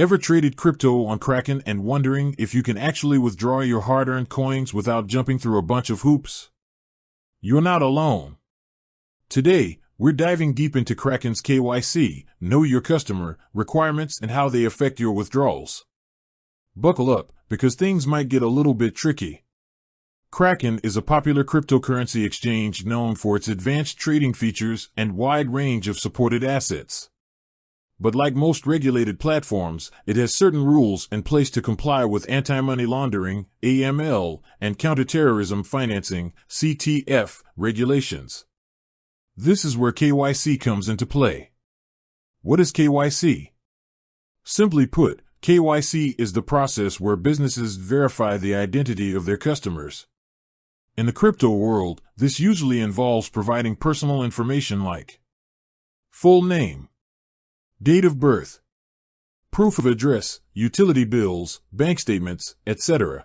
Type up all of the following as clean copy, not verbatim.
Ever traded crypto on Kraken and wondering if you can actually withdraw your hard-earned coins without jumping through a bunch of hoops? You're not alone. Today, we're diving deep into Kraken's KYC, know your customer, requirements and how they affect your withdrawals. Buckle up, because things might get a little bit tricky. Kraken is a popular cryptocurrency exchange known for its advanced trading features and wide range of supported assets. But like most regulated platforms, it has certain rules in place to comply with anti-money laundering, AML, and counterterrorism financing, CTF, regulations. This is where KYC comes into play. What is KYC? Simply put, KYC is the process where businesses verify the identity of their customers. In the crypto world, this usually involves providing personal information like full name, date of birth, proof of address, utility bills, bank statements, etc.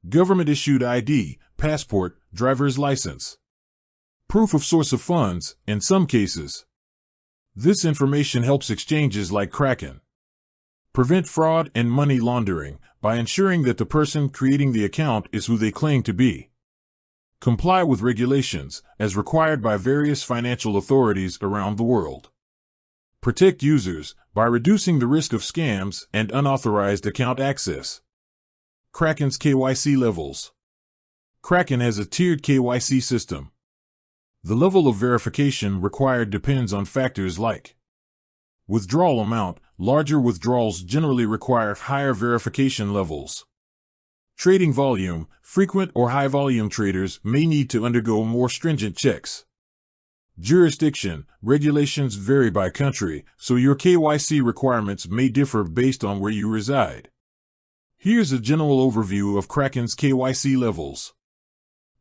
Government-issued ID, passport, driver's license. Proof of source of funds, in some cases. This information helps exchanges like Kraken prevent fraud and money laundering by ensuring that the person creating the account is who they claim to be. Comply with regulations, as required by various financial authorities around the world. Protect users by reducing the risk of scams and unauthorized account access. Kraken's KYC levels. Kraken has a tiered KYC system. The level of verification required depends on factors like withdrawal amount. Larger withdrawals generally require higher verification levels. Trading volume. Frequent or high-volume traders may need to undergo more stringent checks. Jurisdiction. Regulations vary by country, so your KYC requirements may differ based on where you reside. Here's a general overview of Kraken's KYC levels.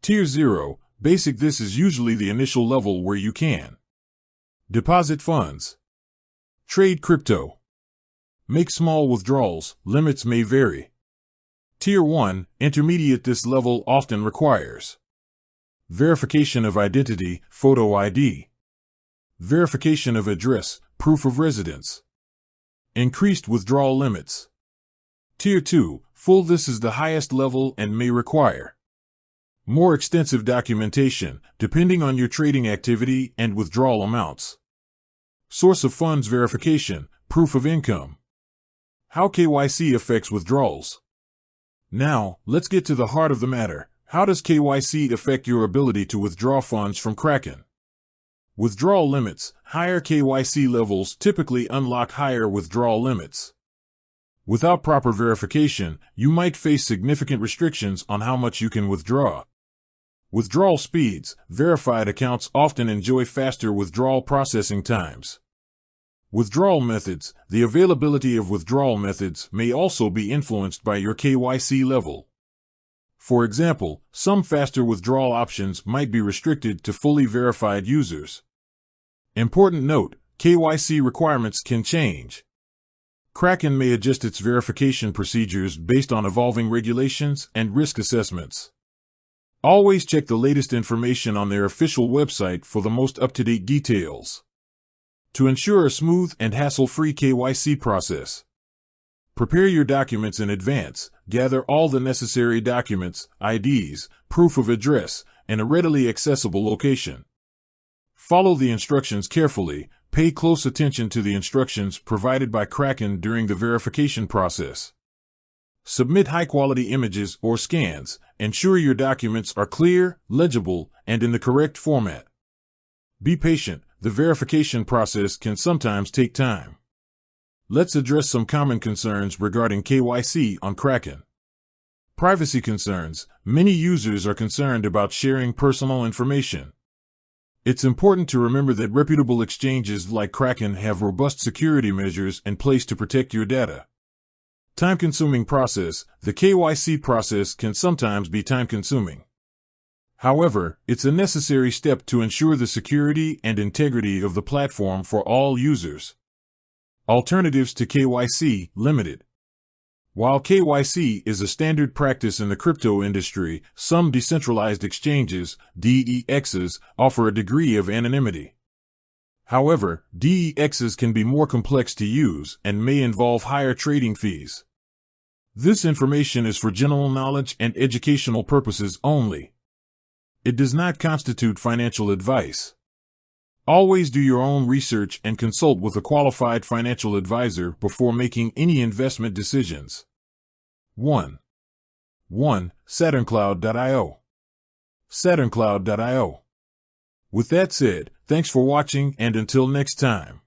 Tier 0. Basic. This is usually the initial level where you can deposit funds, trade crypto, make small withdrawals. Limits may vary. Tier 1, intermediate. This level often requires verification of identity, photo ID, verification of address, proof of residence, increased withdrawal limits. Tier 2, full. This is the highest level and may require more extensive documentation, depending on your trading activity and withdrawal amounts. Source of funds verification, proof of income. How KYC affects withdrawals. Now, let's get to the heart of the matter. How does KYC affect your ability to withdraw funds from Kraken? Withdrawal limits. Higher KYC levels typically unlock higher withdrawal limits. Without proper verification, you might face significant restrictions on how much you can withdraw. Withdrawal speeds. Verified accounts often enjoy faster withdrawal processing times. Withdrawal methods. The availability of withdrawal methods may also be influenced by your KYC level. For example, some faster withdrawal options might be restricted to fully verified users. Important note, KYC requirements can change. Kraken may adjust its verification procedures based on evolving regulations and risk assessments. Always check the latest information on their official website for the most up-to-date details. To ensure a smooth and hassle-free KYC process, prepare your documents in advance. Gather all the necessary documents, IDs, proof of address, and a readily accessible location. Follow the instructions carefully. Pay close attention to the instructions provided by Kraken during the verification process. Submit high-quality images or scans. Ensure your documents are clear, legible, and in the correct format. Be patient. The verification process can sometimes take time. Let's address some common concerns regarding KYC on Kraken. Privacy concerns. Many users are concerned about sharing personal information. It's important to remember that reputable exchanges like Kraken have robust security measures in place to protect your data. Time-consuming process. The KYC process can sometimes be time-consuming. However, it's a necessary step to ensure the security and integrity of the platform for all users. Alternatives to KYC, limited. While KYC is a standard practice in the crypto industry, some decentralized exchanges, DEXs, offer a degree of anonymity. However, DEXs can be more complex to use and may involve higher trading fees. This information is for general knowledge and educational purposes only. It does not constitute financial advice. Always do your own research and consult with a qualified financial advisor before making any investment decisions. 1. SaturnCloud.io. SaturnCloud.io. With that said, thanks for watching, and until next time.